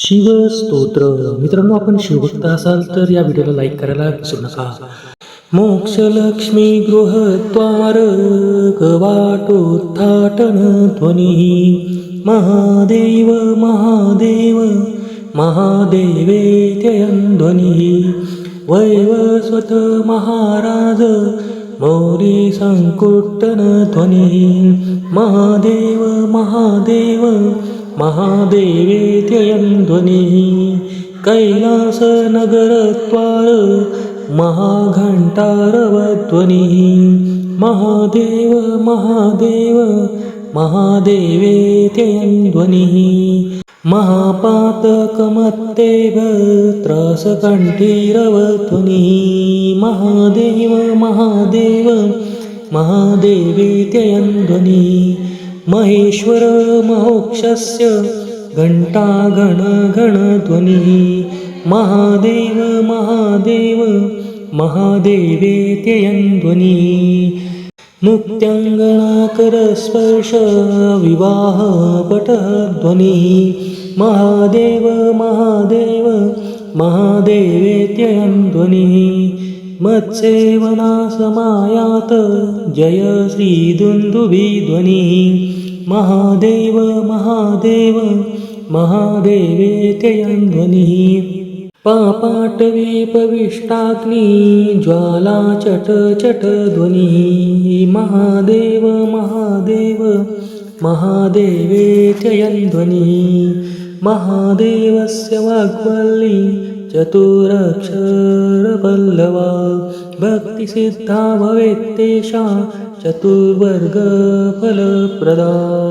शिवस्तोत्र. मित्रांनो, आपण शिवभक्त असाल तर या व्हिडिओला लाईक करायला विसरू नका. मोक्षलक्ष्मी गृहद्वार कवाटोत्थाटन ध्वनी. महादेव महादेव महादेवेत्ययं ध्वनी. वैवस्वत महाराज मौली संकुट्टन ध्वनी. महादेव महादेव महादेवेत्ययं ध्वनी. कैलासनगरद्वार महाघण्टारवध्वनि. महादेव महादेव महादेवेत्ययं ध्वनि. महापातकमत्तेव त्रासकण्ठीरवध्वनि. महादेव महादेव महादेवेत्ययं ध्वनि. महेश्वर मोक्षस्य घण्टागणगणध्वनि. महादेव महादेव महादेवेत्ययं ध्वनि. मुक्त्याङ्गणाकरस्पर्श विवाहपटध्वनि. महादेव महादेव महादेवेत्ययं ध्वनि. मत्सेवनासमायात जय श्रीदुन्दुभिध्वनि. महादेव महादेव महादेवेत्ययं ध्वनि. पापाटवीपविष्टाग्नि ज्वाला चट चट ध्वनि. महादेव महादेव महादेवेत्ययं ध्वनि. महादेवस्य वाग्वल्ली चतुरक्षरपल्लवा. भक्तिसिद्धा भवेत् तेषां चतुर्वर्गफलप्रदा.